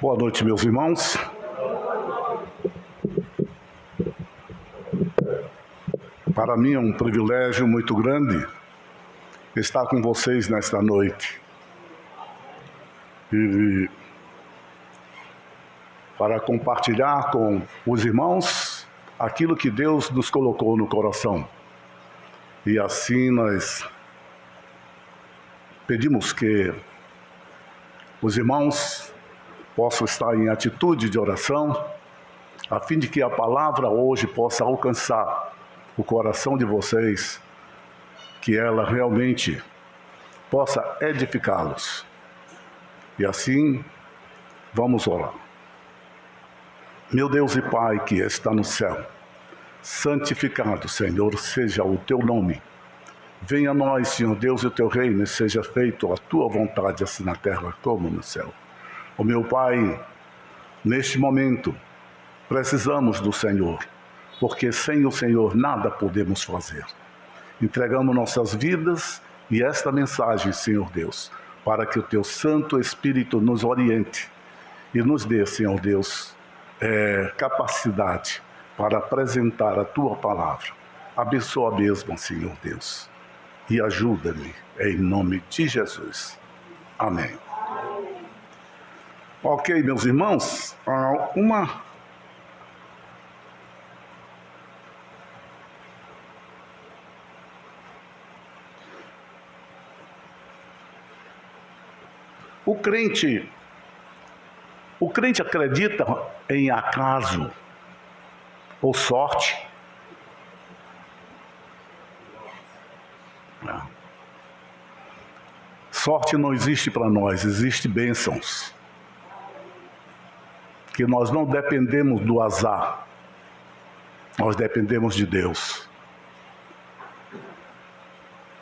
Boa noite, meus irmãos. Para mim é um privilégio muito grande estar com vocês nesta noite. E para compartilhar com os irmãos aquilo que Deus nos colocou no coração. E assim nós pedimos que os irmãos possam estar em atitude de oração, a fim de que a palavra hoje possa alcançar o coração de vocês, que ela realmente possa edificá-los. E assim, vamos orar. Meu Deus e Pai que está no céu, santificado, Senhor, seja o Teu nome. Venha a nós, Senhor Deus, e o Teu reino, e seja feito a Tua vontade, assim na terra como no céu. Ó meu Pai, neste momento, precisamos do Senhor, porque sem o Senhor nada podemos fazer. Entregamos nossas vidas e esta mensagem, Senhor Deus, para que o Teu Santo Espírito nos oriente e nos dê, Senhor Deus, capacidade para apresentar a Tua palavra. Abençoa a mesma, Senhor Deus, e ajuda-me, em nome de Jesus. Amém. Ok, meus irmãos, O crente acredita em acaso ou sorte? Não. Sorte não existe para nós, existe bênçãos. Que nós não dependemos do azar, nós dependemos de Deus.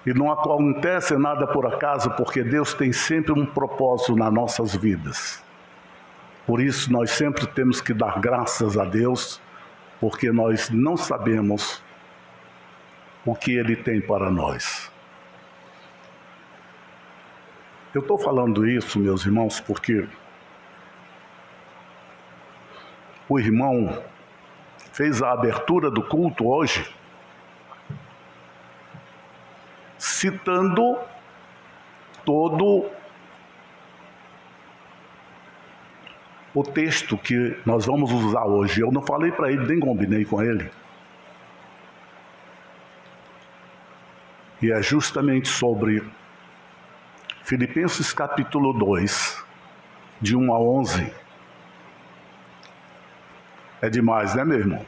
E não acontece nada por acaso, porque Deus tem sempre um propósito nas nossas vidas. Por isso nós sempre temos que dar graças a Deus, porque nós não sabemos o que Ele tem para nós. Eu estou falando isso, meus irmãos, porque o irmão fez a abertura do culto hoje, citando todo o texto que nós vamos usar hoje. Eu não falei para ele, nem combinei com ele. E é justamente sobre Filipenses capítulo 2, de 1 a 11. É demais, né, meu irmão?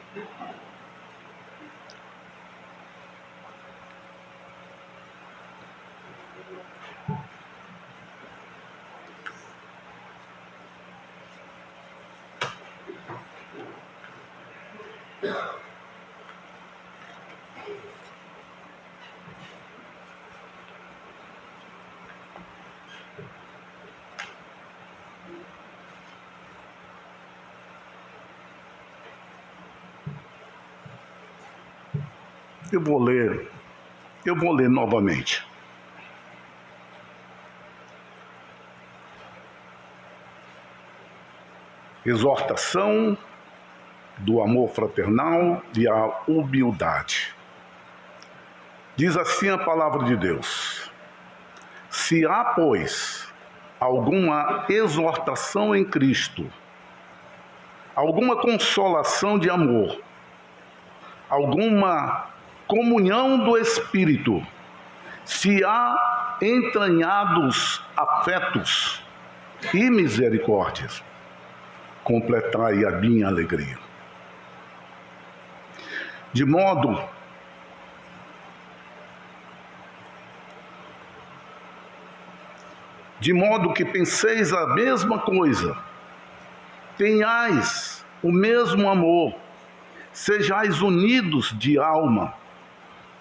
Eu vou ler novamente. Exortação do amor fraternal e a humildade. Diz assim a palavra de Deus: se há, pois, alguma exortação em Cristo, alguma consolação de amor, alguma comunhão do Espírito, se há entranhados afetos e misericórdias, completai a minha alegria. De modo que penseis a mesma coisa, tenhais o mesmo amor, sejais unidos de alma,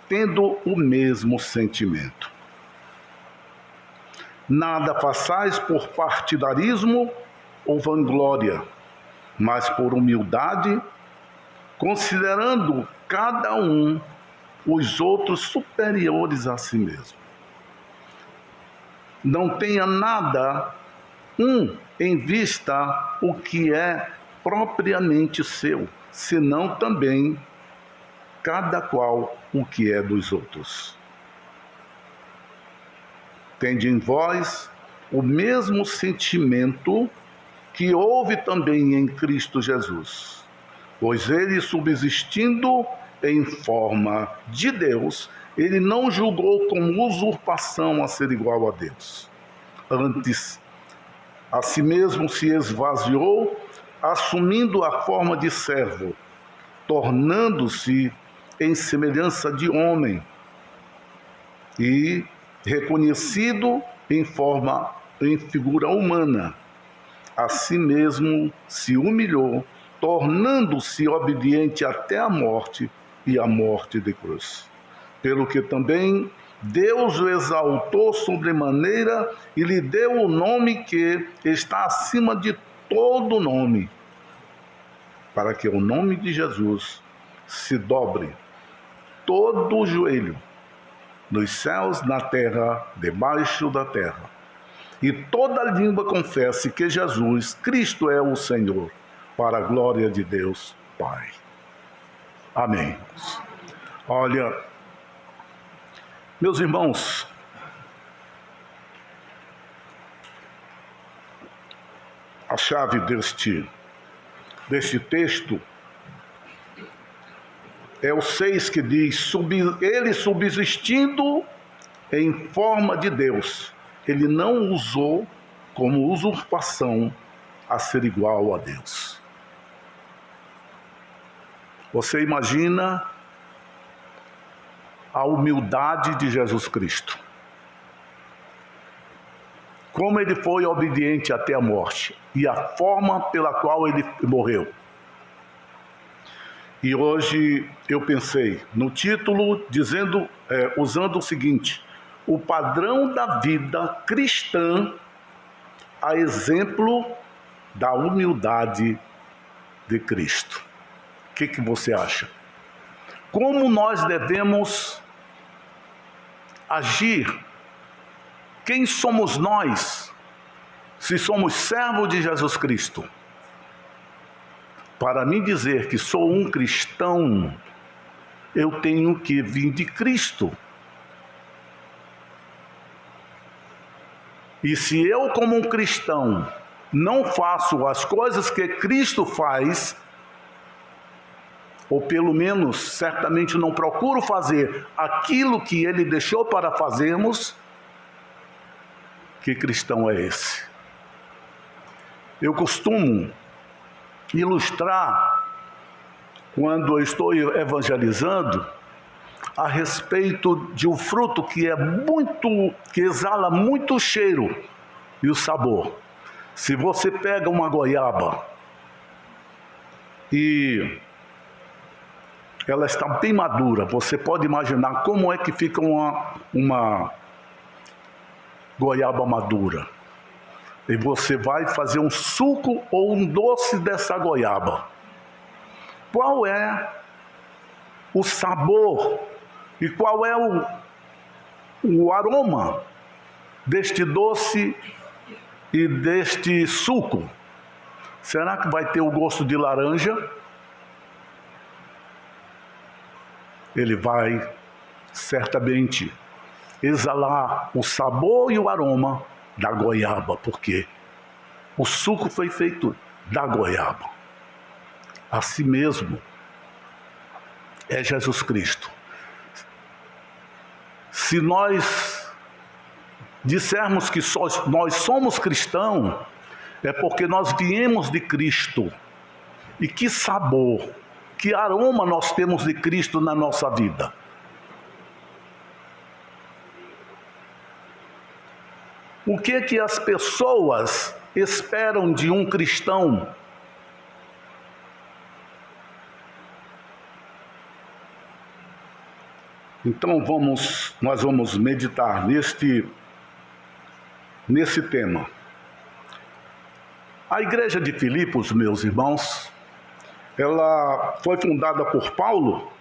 tendo o mesmo sentimento. Nada façais por partidarismo ou vanglória, mas por humildade, considerando cada um os outros superiores a si mesmo. Não tenha nada um em vista o que é propriamente seu, senão também cada qual o que é dos outros. Tende em vós o mesmo sentimento que houve também em Cristo Jesus, pois ele, subsistindo em forma de Deus, ele não julgou como usurpação a ser igual a Deus. Antes, a si mesmo se esvaziou, assumindo a forma de servo, tornando-se em semelhança de homem, e reconhecido em figura humana, a si mesmo se humilhou, tornando-se obediente até a morte e a morte de cruz. Pelo que também Deus o exaltou sobremaneira e lhe deu o nome que está acima de todo nome, para que o nome de Jesus se dobre todo o joelho, nos céus, na terra, debaixo da terra, e toda língua confesse que Jesus Cristo é o Senhor, para a glória de Deus Pai. Amém. Olha, meus irmãos, a chave deste texto é o 6, que diz: ele subsistindo em forma de Deus, ele não usou como usurpação a ser igual a Deus. Você imagina a humildade de Jesus Cristo. Como ele foi obediente até a morte e a forma pela qual ele morreu. E hoje eu pensei no título usando o seguinte: o padrão da vida cristã a exemplo da humildade de Cristo. O que você acha? Como nós devemos agir? Quem somos nós, se somos servos de Jesus Cristo? Para mim dizer que sou um cristão, eu tenho que vir de Cristo. E se eu, como um cristão, não faço as coisas que Cristo faz, ou pelo menos, certamente não procuro fazer aquilo que Ele deixou para fazermos, que cristão é esse? Eu costumo ilustrar, quando eu estou evangelizando, a respeito de um fruto que exala muito cheiro e o sabor. Se você pega uma goiaba e ela está bem madura, você pode imaginar como é que fica uma goiaba madura. E você vai fazer um suco ou um doce dessa goiaba. Qual é o sabor e qual é o aroma deste doce e deste suco? Será que vai ter o gosto de laranja? Ele vai certamente exalar o sabor e o aroma da goiaba, porque o suco foi feito da goiaba. Assim mesmo é Jesus Cristo. Se nós dissermos que nós somos cristãos, é porque nós viemos de Cristo. E que sabor, que aroma nós temos de Cristo na nossa vida. O que as pessoas esperam de um cristão? Então nós vamos meditar nesse tema. A igreja de Filipos, meus irmãos, ela foi fundada por Paulo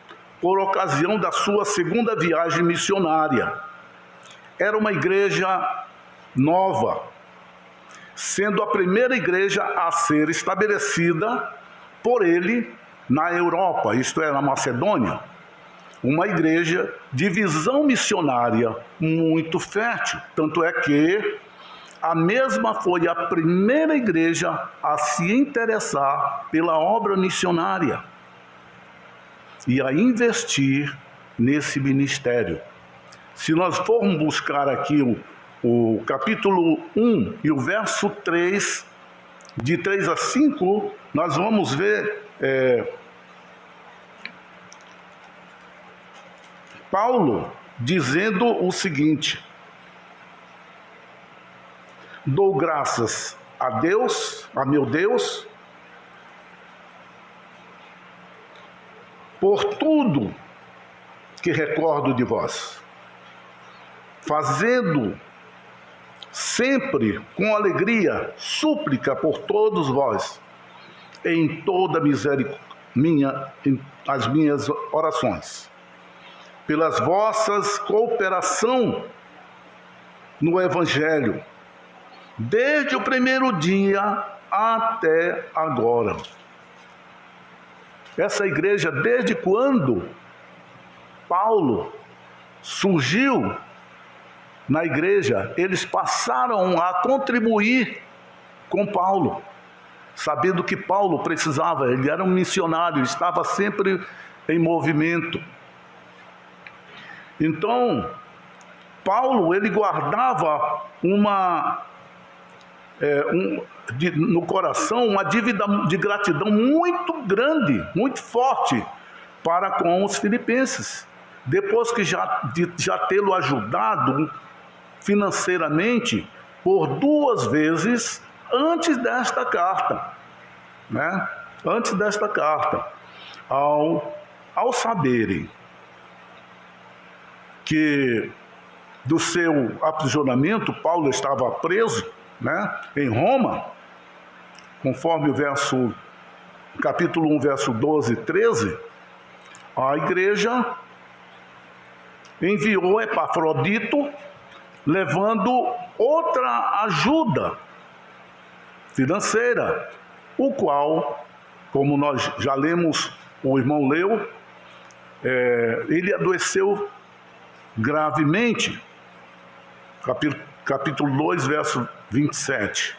por ocasião da sua segunda viagem missionária. Era uma igreja nova, sendo a primeira igreja a ser estabelecida por ele na Europa, isto é, na Macedônia. Uma igreja de visão missionária muito fértil. Tanto é que a mesma foi a primeira igreja a se interessar pela obra missionária e a investir nesse ministério. Se nós formos buscar aqui o capítulo 1 e o verso 3, de 3 a 5, nós vamos ver Paulo dizendo o seguinte: dou graças a Deus, a meu Deus, por tudo que recordo de vós, fazendo sempre com alegria súplica por todos vós, em toda as minhas orações, pelas vossas cooperação no Evangelho, desde o primeiro dia até agora. Essa igreja, desde quando Paulo surgiu na igreja, eles passaram a contribuir com Paulo, sabendo que Paulo precisava, ele era um missionário, estava sempre em movimento. Então, Paulo, ele guardava no coração uma dívida de gratidão muito grande, muito forte para com os filipenses. Depois que já tê-lo ajudado financeiramente por 2 vezes antes desta carta, né? Antes desta carta, ao saberem que do seu aprisionamento, Paulo estava preso, né, em Roma, conforme o capítulo 1, verso 12 e 13, a igreja enviou Epafrodito, levando outra ajuda financeira, o qual, como nós já lemos, o irmão leu, ele adoeceu gravemente, capítulo 2, verso 27.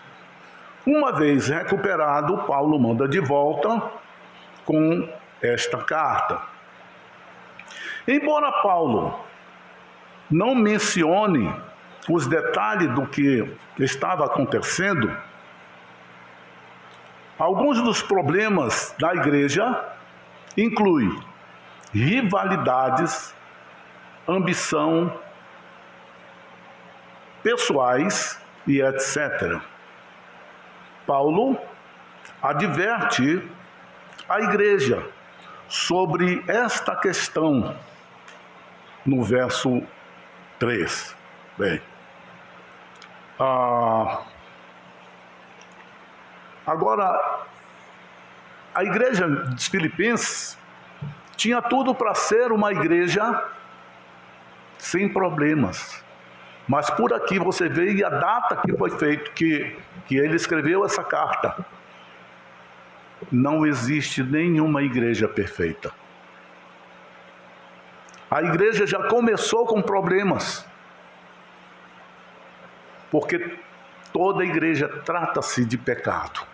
Uma vez recuperado, Paulo manda de volta com esta carta. Embora Paulo não mencione os detalhes do que estava acontecendo, alguns dos problemas da igreja incluem rivalidades, ambição, pessoais e etc. Paulo adverte a igreja sobre esta questão no verso 3. Bem, agora, a igreja dos Filipenses tinha tudo para ser uma igreja sem problemas. Mas por aqui você vê a data que foi feito, que ele escreveu essa carta. Não existe nenhuma igreja perfeita. A igreja já começou com problemas, porque toda igreja trata-se de pecado.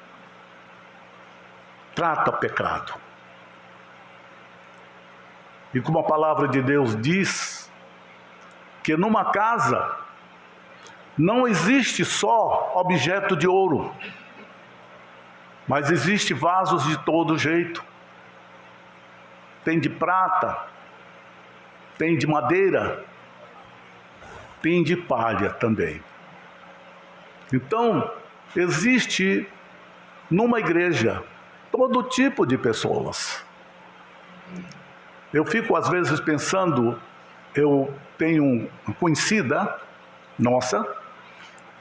Trata pecado. E como a palavra de Deus diz, que numa casa não existe só objeto de ouro, mas existe vasos de todo jeito. Tem de prata, tem de madeira, tem de palha também. Então, existe numa igreja todo tipo de pessoas. Eu fico às vezes pensando, eu tenho uma conhecida nossa,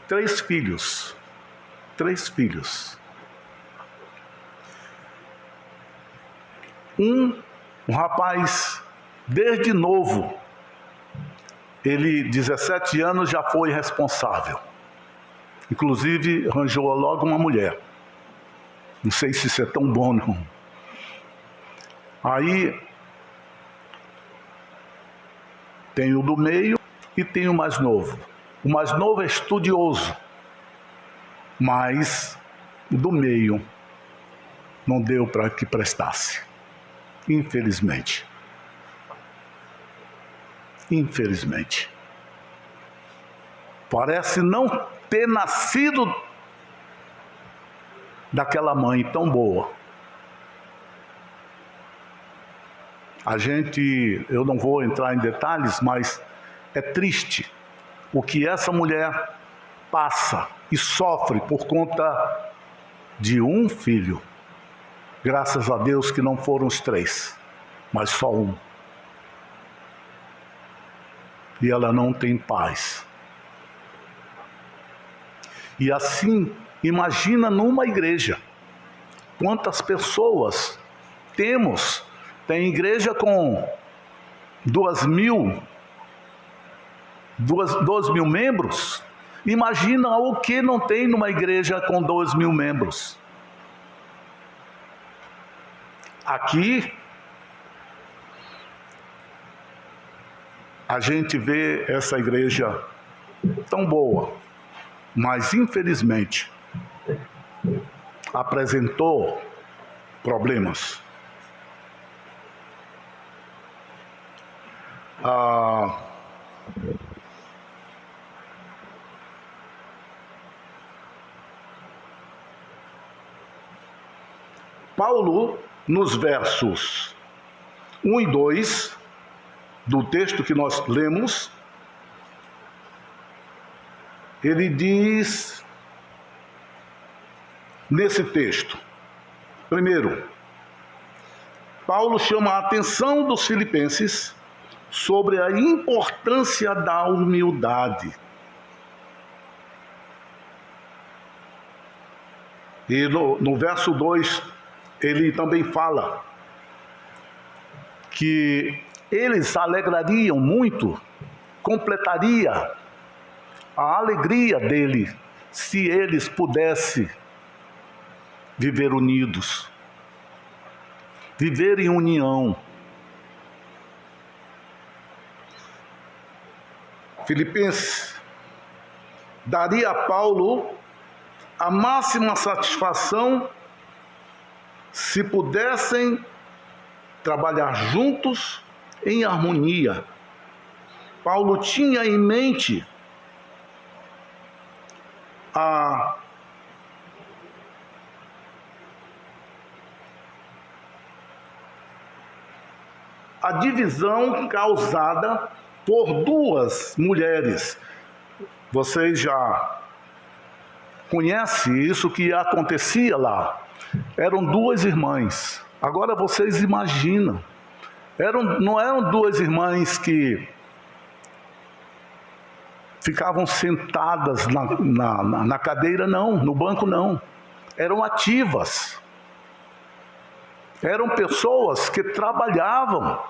3 filhos. 3 filhos. Um rapaz, desde novo, ele, 17 anos, já foi responsável. Inclusive, arranjou logo uma mulher. Não sei se isso é tão bom, não. Aí, tem o do meio e tem o mais novo. O mais novo é estudioso, mas o do meio não deu para que prestasse. Infelizmente. Infelizmente. Parece não ter nascido daquela mãe tão boa. Eu não vou entrar em detalhes, mas é triste o que essa mulher passa e sofre por conta de um filho. Graças a Deus que não foram os 3, mas só um. E ela não tem paz. E assim, imagina numa igreja, quantas pessoas temos. Tem igreja com 2.000 membros. Imagina o que não tem numa igreja com 2.000 membros. Aqui, a gente vê essa igreja tão boa, mas infelizmente apresentou problemas. Paulo, nos versos 1 e 2 do texto que nós lemos, ele diz nesse texto, primeiro, Paulo chama a atenção dos filipenses sobre a importância da humildade. E no verso 2, ele também fala que eles se alegrariam muito, completaria a alegria dele se eles pudessem viver unidos, viver em união. Filipenses daria a Paulo a máxima satisfação se pudessem trabalhar juntos em harmonia. Paulo tinha em mente a divisão causada por 2 mulheres. Vocês já conhecem isso que acontecia lá. Eram 2 irmãs. Agora vocês imaginam. Não eram 2 irmãs que ficavam sentadas na cadeira, não. No banco, não. Eram ativas. Eram pessoas que trabalhavam.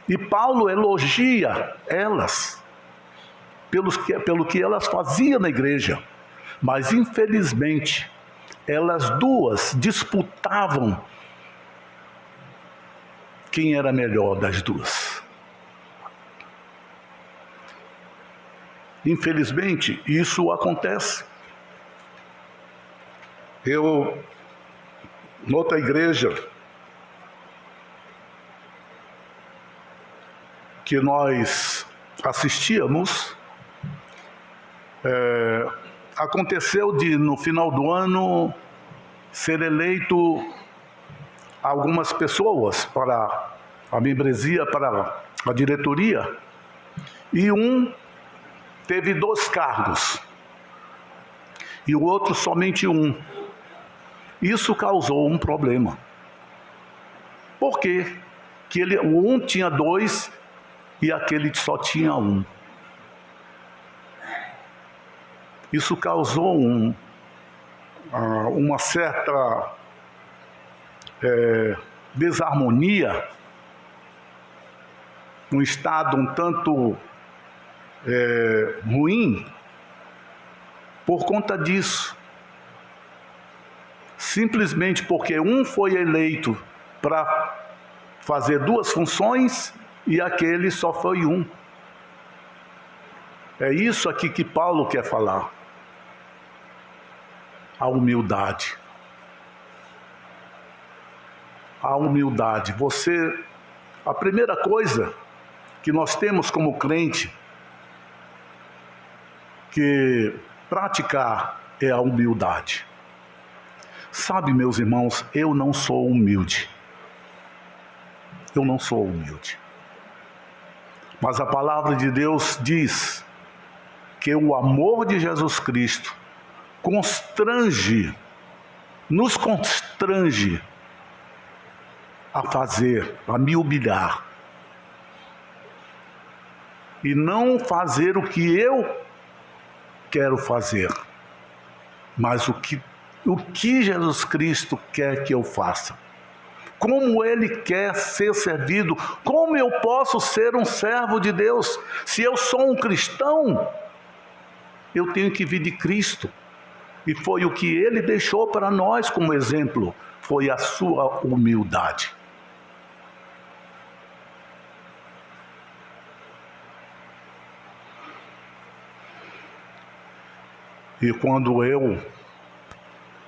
E Paulo elogia elas pelo que elas faziam na igreja. Mas, infelizmente, elas 2 disputavam quem era melhor das 2. Infelizmente, isso acontece. Noutra igreja que nós assistíamos, aconteceu de, no final do ano, ser eleito algumas pessoas para a membresia, para a diretoria, e um teve 2 cargos, e o outro somente um. Isso causou um problema. Por quê? Que um tinha 2 e aquele só tinha 1. Isso causou uma certa desarmonia, um estado um tanto ruim, por conta disso. Simplesmente porque um foi eleito para fazer duas funções e aquele só foi um. É isso aqui que Paulo quer falar. A humildade. A humildade. A primeira coisa que nós temos como crente que praticar é a humildade. Sabe, meus irmãos, eu não sou humilde. Eu não sou humilde. Mas a palavra de Deus diz que o amor de Jesus Cristo nos constrange a me humilhar. E não fazer o que eu quero fazer, mas o que Jesus Cristo quer que eu faça. Como Ele quer ser servido, como eu posso ser um servo de Deus? Se eu sou um cristão, eu tenho que vir de Cristo. E foi o que Ele deixou para nós como exemplo, foi a sua humildade. E quando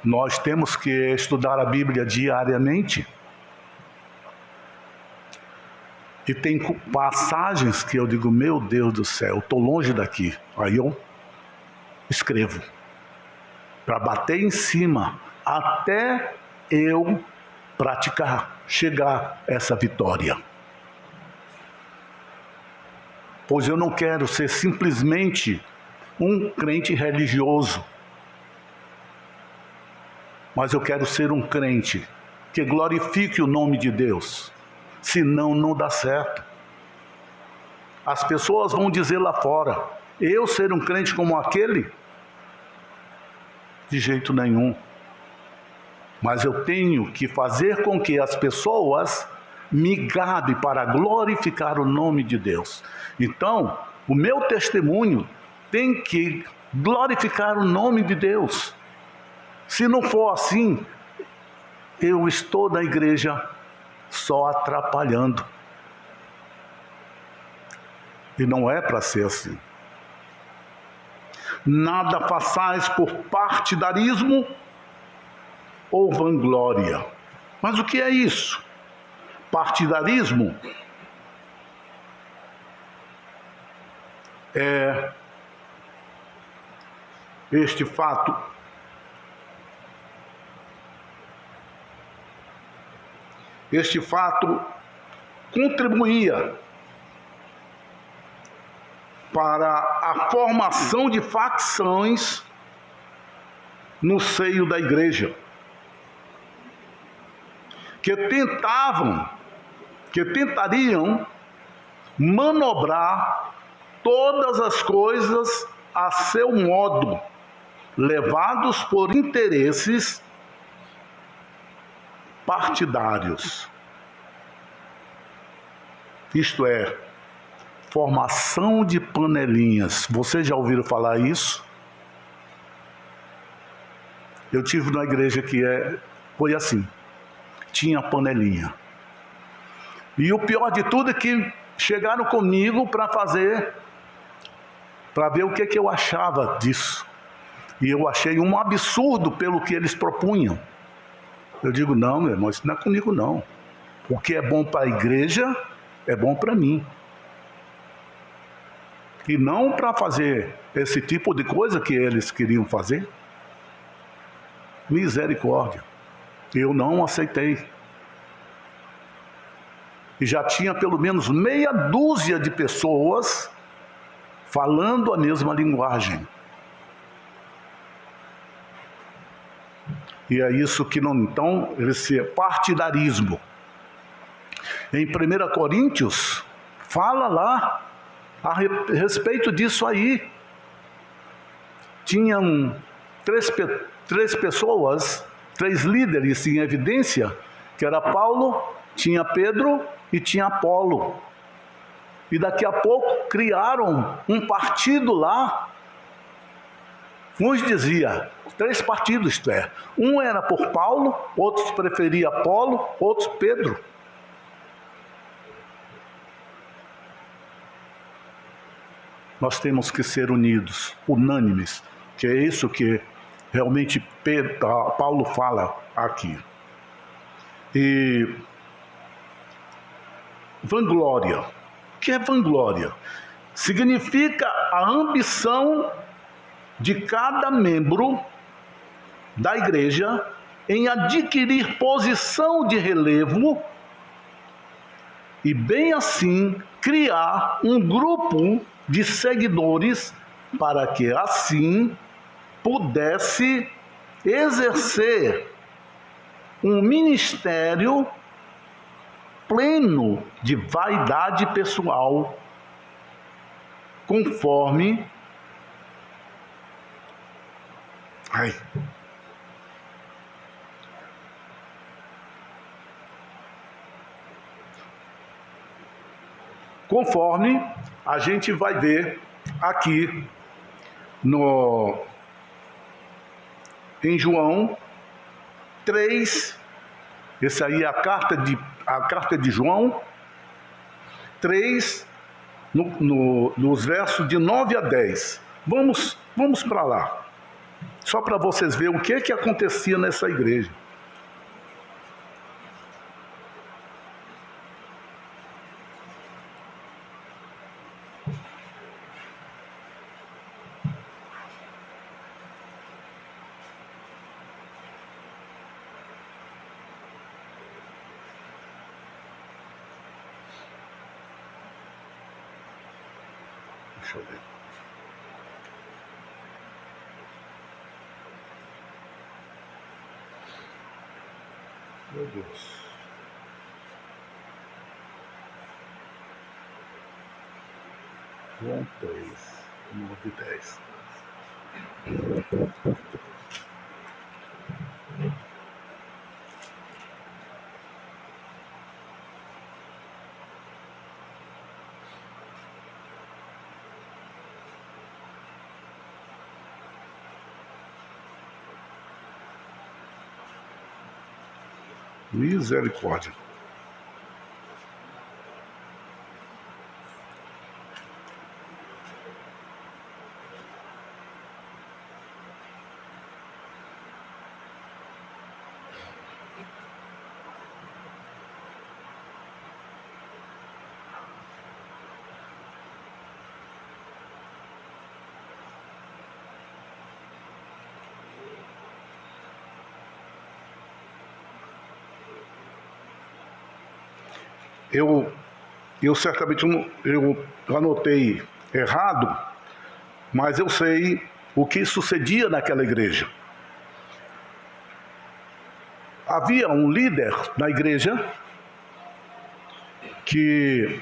nós temos que estudar a Bíblia diariamente, e tem passagens que eu digo, meu Deus do céu, estou longe daqui. Aí eu escrevo, para bater em cima, até eu praticar, chegar a essa vitória. Pois eu não quero ser simplesmente um crente religioso, mas eu quero ser um crente que glorifique o nome de Deus, senão não dá certo. As pessoas vão dizer lá fora, eu ser um crente como aquele? De jeito nenhum. Mas eu tenho que fazer com que as pessoas me gabem para glorificar o nome de Deus. Então, o meu testemunho tem que glorificar o nome de Deus. Se não for assim, eu estou na igreja só atrapalhando. E não é para ser assim. Nada façais por partidarismo ou vanglória. Mas o que é isso? Partidarismo é este fato contribuía para a formação de facções no seio da igreja, que tentariam manobrar todas as coisas a seu modo, levados por interesses partidários. Isto é, formação de panelinhas. Vocês já ouviram falar isso? Eu tive numa igreja que foi assim, tinha panelinha. E o pior de tudo é que chegaram comigo para ver o que eu achava disso. E eu achei um absurdo pelo que eles propunham. Eu digo, não, meu irmão, isso não é comigo não. O que é bom para a igreja, é bom para mim. E não para fazer esse tipo de coisa que eles queriam fazer. Misericórdia. Eu não aceitei. E já tinha pelo menos meia dúzia de pessoas falando a mesma linguagem. E é isso que não, então, esse partidarismo. Em 1 Coríntios, fala lá a respeito disso aí. Tinham três pessoas, 3 líderes em evidência, que era Paulo, tinha Pedro e tinha Apolo. E daqui a pouco criaram um partido lá Uns diziam, 3 partidos, isto é, um era por Paulo, outros preferia Apolo, outros Pedro. Nós temos que ser unidos, unânimes, que é isso que realmente Paulo fala aqui. E vanglória. O que é vanglória? Significa a ambição de cada membro da igreja em adquirir posição de relevo e, bem assim, criar um grupo de seguidores para que, assim, pudesse exercer um ministério pleno de vaidade pessoal, conforme conforme a gente vai ver aqui em João 3, esse aí é a carta de João 3, nos versos de 9 a 10. Vamos para lá, só para vocês verem o que acontecia nessa igreja. Deixa eu ver. Meu Deus. João 3, 9 e 10. Misericórdia. Eu certamente eu anotei errado, mas eu sei o que sucedia naquela igreja. Havia um líder na igreja que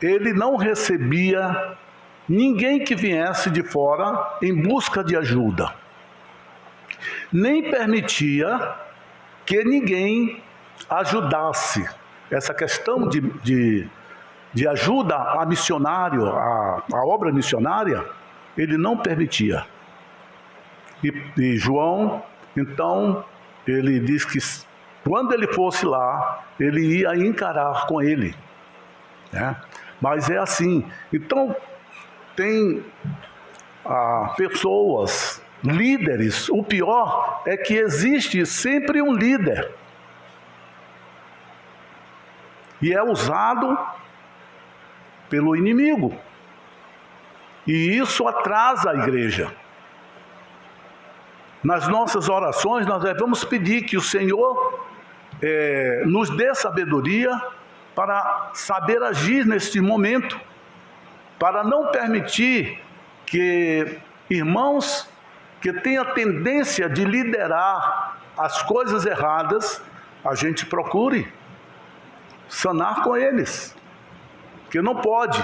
ele não recebia ninguém que viesse de fora em busca de ajuda, nem permitia que ninguém ajudasse. Essa questão de ajuda a missionário, a obra missionária, ele não permitia. E João, então, ele diz que quando ele fosse lá, ele ia encarar com ele, né? Mas é assim. Então, tem pessoas, líderes. O pior é que existe sempre um líder. E é usado pelo inimigo. E isso atrasa a igreja. Nas nossas orações, nós devemos pedir que o Senhor nos dê sabedoria para saber agir neste momento, para não permitir que irmãos que têm a tendência de liderar as coisas erradas, a gente procure sanar com eles, que não pode,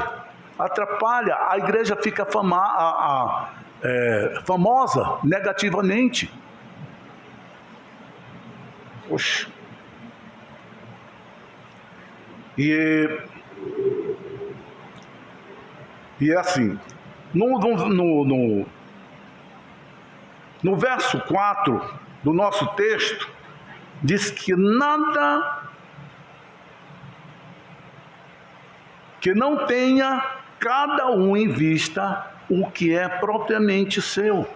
atrapalha, a igreja fica famosa negativamente. Poxa. E é assim, No verso 4 do nosso texto, diz que nada que não tenha cada um em vista o que é propriamente seu,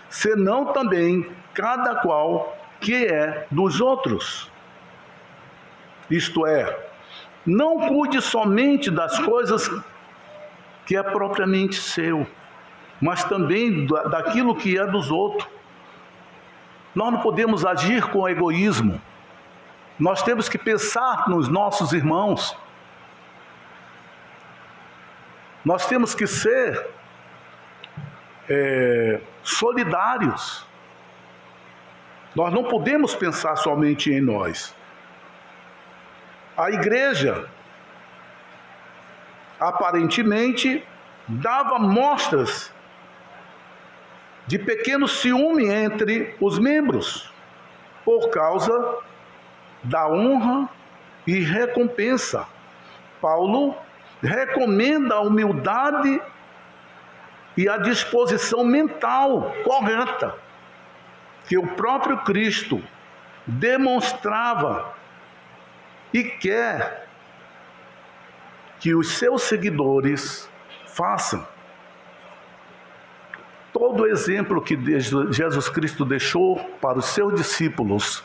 senão também cada qual que é dos outros. Isto é, não cuide somente das coisas que é propriamente seu, mas também daquilo que é dos outros. Nós não podemos agir com egoísmo. Nós temos que pensar nos nossos irmãos. Nós temos que ser solidários. Nós não podemos pensar somente em nós. A igreja, aparentemente, dava mostras de pequeno ciúme entre os membros, por causa da honra e recompensa. Paulo recomenda a humildade e a disposição mental correta que o próprio Cristo demonstrava e quer que os seus seguidores façam. Todo o exemplo que Jesus Cristo deixou para os seus discípulos,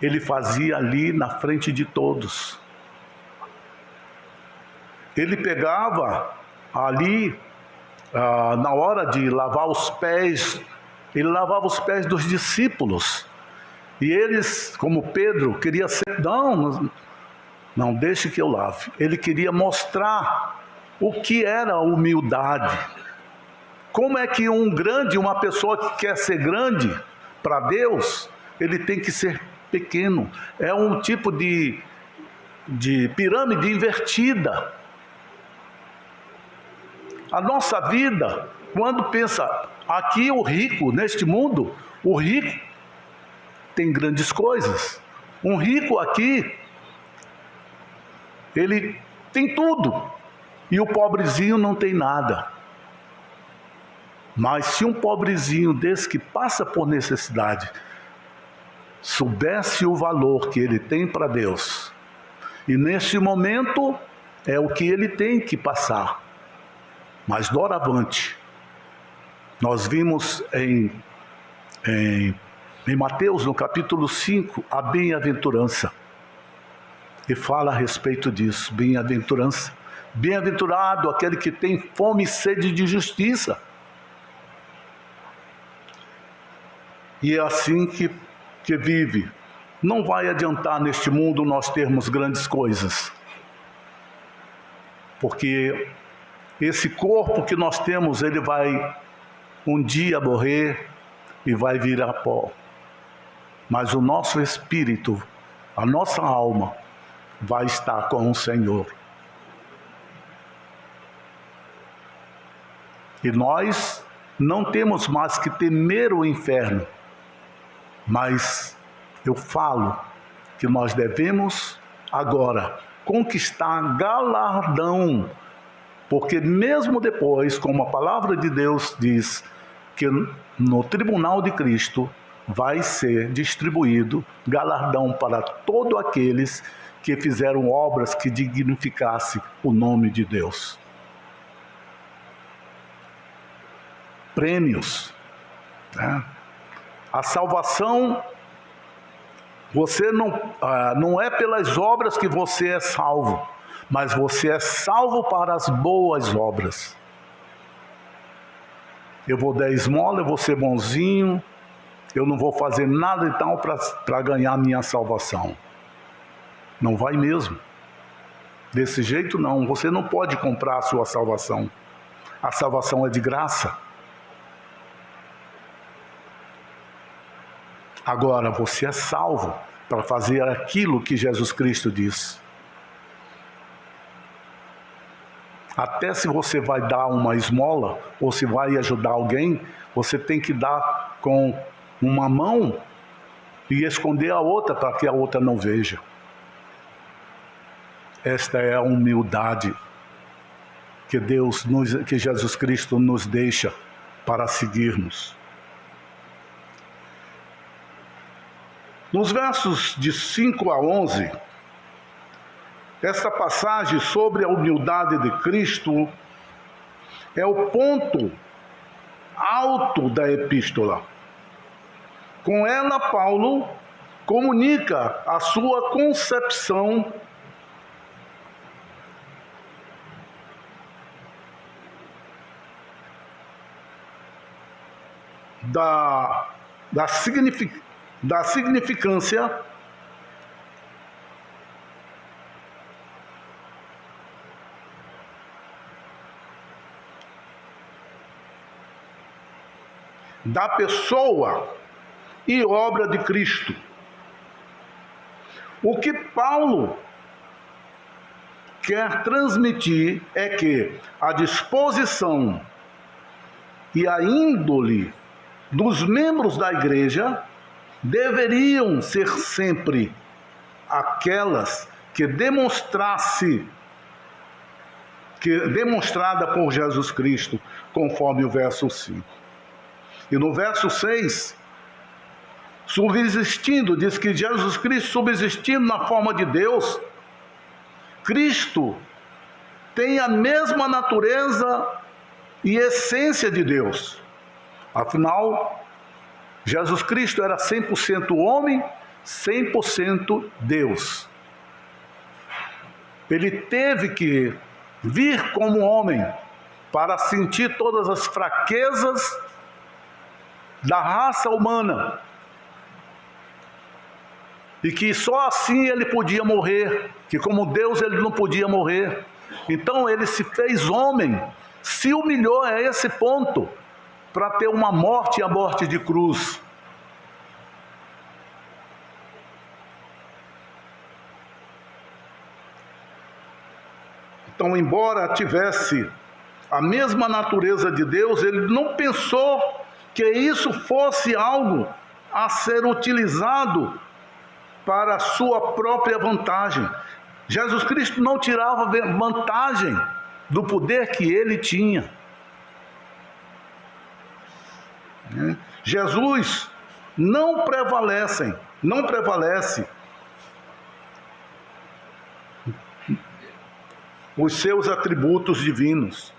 ele fazia ali na frente de todos. Ele pegava ali, na hora de lavar os pés, ele lavava os pés dos discípulos. E eles, como Pedro, queria ser, não deixe que eu lave. Ele queria mostrar o que era a humildade. Como é que uma pessoa que quer ser grande para Deus, ele tem que ser pequeno. É um tipo de pirâmide invertida. A nossa vida, quando pensa, aqui o rico, neste mundo, o rico tem grandes coisas. Um rico aqui, ele tem tudo, e o pobrezinho não tem nada. Mas se um pobrezinho desse que passa por necessidade soubesse o valor que ele tem para Deus, e nesse momento é o que ele tem que passar, mas doravante, nós vimos em Mateus, no capítulo 5, a bem-aventurança, e fala a respeito disso. Bem-aventurança, bem-aventurado aquele que tem fome e sede de justiça. E é assim que vive. Não vai adiantar neste mundo nós termos grandes coisas, porque esse corpo que nós temos, ele vai um dia morrer e vai virar pó. Mas o nosso espírito, a nossa alma, vai estar com o Senhor. E nós não temos mais que temer o inferno, mas eu falo que nós devemos agora conquistar galardão, porque mesmo depois, como a palavra de Deus diz, que no tribunal de Cristo vai ser distribuído galardão para todos aqueles que fizeram obras que dignificassem o nome de Deus. Prêmios, né? A salvação, você não é pelas obras que você é salvo, mas você é salvo para as boas obras. Eu vou dar esmola, eu vou ser bonzinho, eu não vou fazer nada então para ganhar minha salvação. Não vai mesmo. Desse jeito não, você não pode comprar a sua salvação. A salvação é de graça. Agora, você é salvo para fazer aquilo que Jesus Cristo disse. Até se você vai dar uma esmola, ou se vai ajudar alguém, você tem que dar com uma mão e esconder a outra para que a outra não veja. Esta é a humildade que Jesus Cristo nos deixa para seguirmos. Nos versos de 5 a 11, esta passagem sobre a humildade de Cristo é o ponto alto da epístola. Com ela, Paulo comunica a sua concepção da significância da pessoa e obra de Cristo. O que Paulo quer transmitir é que a disposição e a índole dos membros da igreja deveriam ser sempre aquelas demonstrada por Jesus Cristo, conforme o verso 5. E no verso 6, diz que Jesus Cristo, subsistindo na forma de Deus, Cristo tem a mesma natureza e essência de Deus. Afinal, Jesus Cristo era 100% homem, 100% Deus. Ele teve que vir como homem para sentir todas as fraquezas da raça humana. E que só assim ele podia morrer, que como Deus ele não podia morrer. Então ele se fez homem, se humilhou a esse ponto, para ter uma morte e a morte de cruz. Então, embora tivesse a mesma natureza de Deus, ele não pensou que isso fosse algo a ser utilizado para a sua própria vantagem. Jesus Cristo não tirava vantagem do poder que ele tinha. Jesus não prevalece os seus atributos divinos.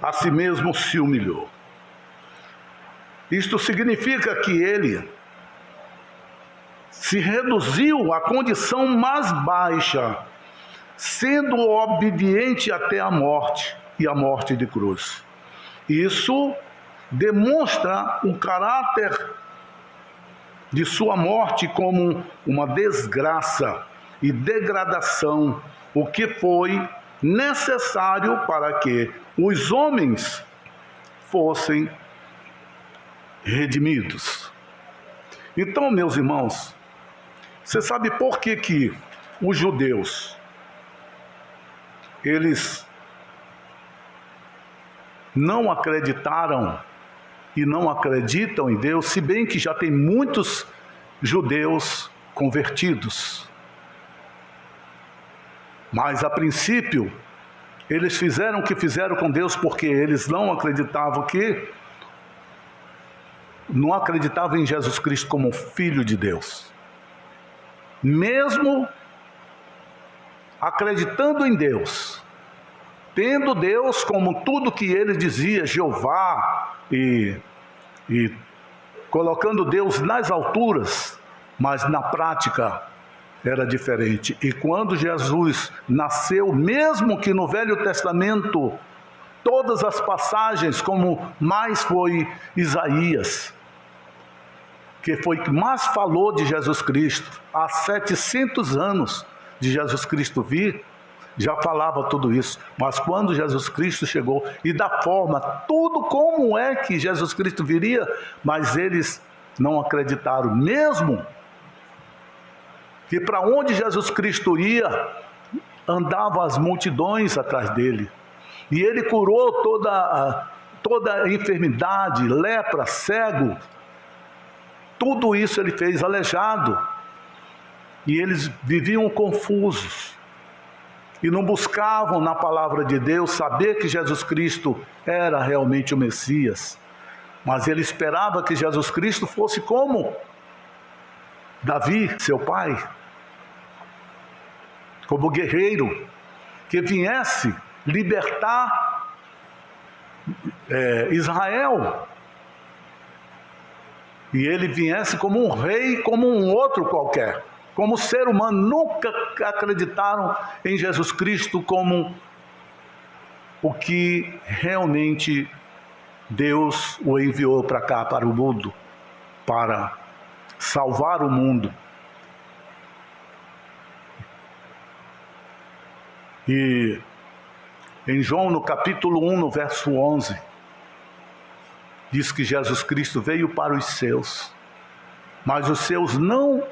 A si mesmo se humilhou. Isto significa que ele se reduziu à condição mais baixa, sendo obediente até a morte e a morte de cruz. Isso demonstra o caráter de sua morte como uma desgraça e degradação, o que foi necessário para que os homens fossem redimidos. Então, meus irmãos, você sabe por que os judeus, eles não acreditaram e não acreditam em Deus, se bem que já tem muitos judeus convertidos. Mas a princípio, eles fizeram o que fizeram com Deus porque eles não acreditavam em Jesus Cristo como Filho de Deus. Mesmo acreditando em Deus, tendo Deus como tudo que ele dizia, Jeová, e colocando Deus nas alturas, mas na prática era diferente. E quando Jesus nasceu, mesmo que no Velho Testamento, todas as passagens, como mais foi Isaías, que foi que mais falou de Jesus Cristo, há 700 anos de Jesus Cristo vir, já falava tudo isso. Mas quando Jesus Cristo chegou, e da forma, tudo como é que Jesus Cristo viria, mas eles não acreditaram, mesmo que para onde Jesus Cristo ia, andavam as multidões atrás dele. E ele curou toda a enfermidade, lepra, cego, tudo isso ele fez aleijado. E eles viviam confusos. E não buscavam na palavra de Deus saber que Jesus Cristo era realmente o Messias. Mas ele esperava que Jesus Cristo fosse como Davi, seu pai. Como guerreiro, que viesse libertar Israel. E ele viesse como um rei, como um outro qualquer. Como ser humano, nunca acreditaram em Jesus Cristo como o que realmente Deus o enviou para cá, para o mundo, para salvar o mundo. E em João, no capítulo 1, no verso 11, diz que Jesus Cristo veio para os seus, mas os seus não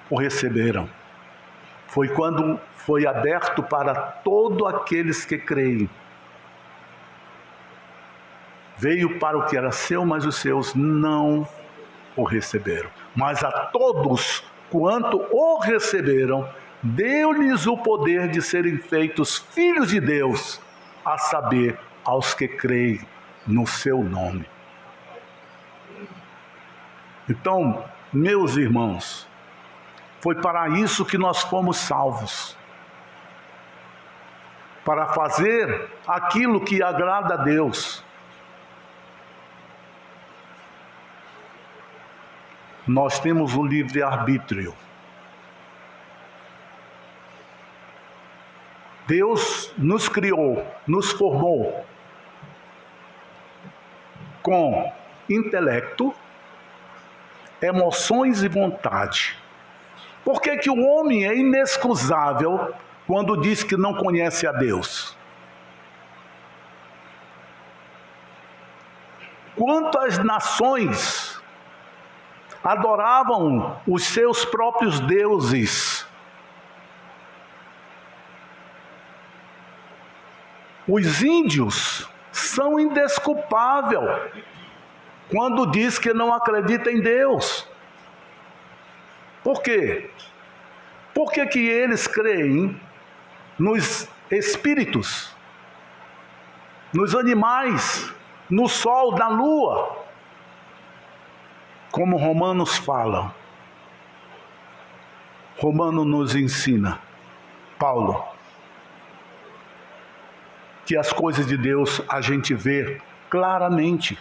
o receberam. Foi quando foi aberto para todos aqueles que creem. Veio para o que era seu, mas os seus não o receberam. Mas a todos quanto o receberam, deu-lhes o poder de serem feitos filhos de Deus, a saber, aos que creem no seu nome. Então, meus irmãos, foi para isso que nós fomos salvos. Para fazer aquilo que agrada a Deus. Nós temos o livre-arbítrio. Deus nos criou, nos formou com intelecto, emoções e vontade. Por que que o homem é inexcusável quando diz que não conhece a Deus? Quantas nações adoravam os seus próprios deuses? Os índios são indesculpáveis quando diz que não acredita em Deus. Por quê? Por que que eles creem nos espíritos, nos animais, no sol, na lua? Como Romanos fala. Romano nos ensina, Paulo, que as coisas de Deus a gente vê claramente.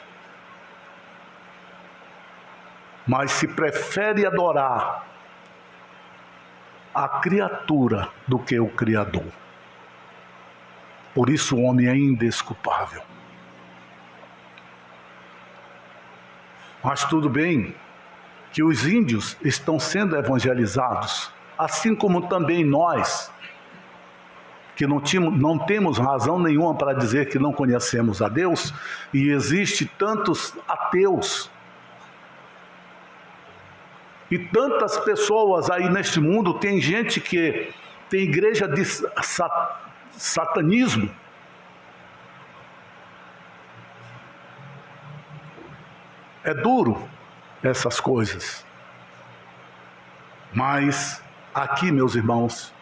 Mas se prefere adorar a criatura do que o Criador. Por isso o homem é indesculpável. Mas tudo bem que os índios estão sendo evangelizados, assim como também nós, que não temos razão nenhuma para dizer que não conhecemos a Deus, e existe tantos ateus, e tantas pessoas aí neste mundo. Tem gente que tem igreja de satanismo. É duro essas coisas. Mas aqui, meus irmãos,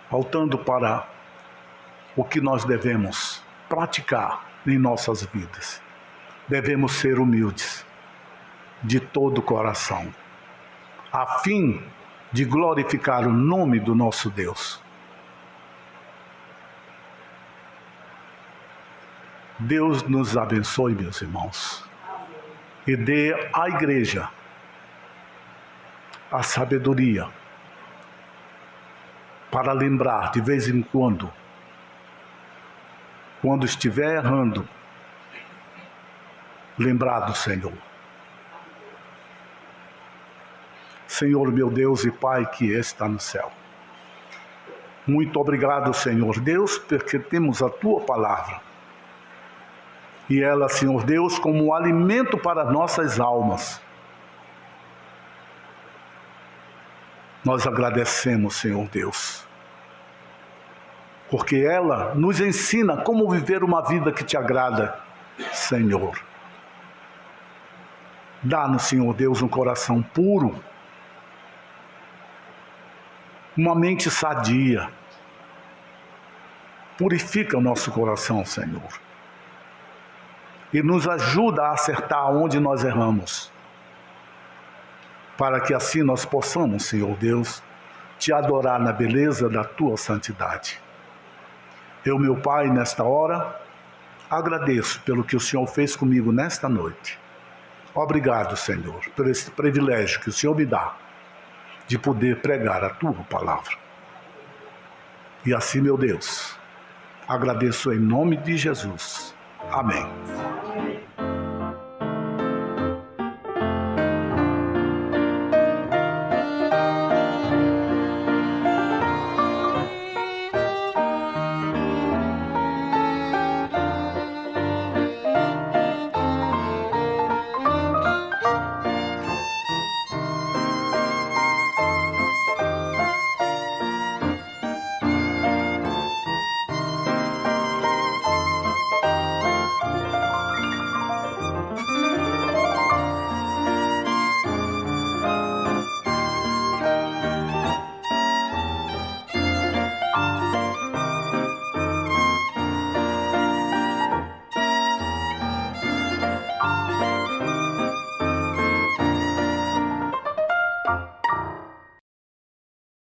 voltando para o que nós devemos praticar em nossas vidas, devemos ser humildes de todo o coração, a fim de glorificar o nome do nosso Deus. Deus nos abençoe, meus irmãos, e dê à igreja a sabedoria para lembrar de vez em quando estiver errando, lembrar do Senhor. Senhor, meu Deus e Pai que está no céu, muito obrigado, Senhor Deus, porque temos a Tua palavra. E ela, Senhor Deus, como um alimento para nossas almas. Nós agradecemos, Senhor Deus, porque ela nos ensina como viver uma vida que te agrada, Senhor. Dá-nos, Senhor Deus, um coração puro, uma mente sadia. Purifica o nosso coração, Senhor. E nos ajuda a acertar onde nós erramos. Para que assim nós possamos, Senhor Deus, te adorar na beleza da tua santidade. Eu, meu Pai, nesta hora, agradeço pelo que o Senhor fez comigo nesta noite. Obrigado, Senhor, por esse privilégio que o Senhor me dá de poder pregar a tua palavra. E assim, meu Deus, agradeço em nome de Jesus. Amém.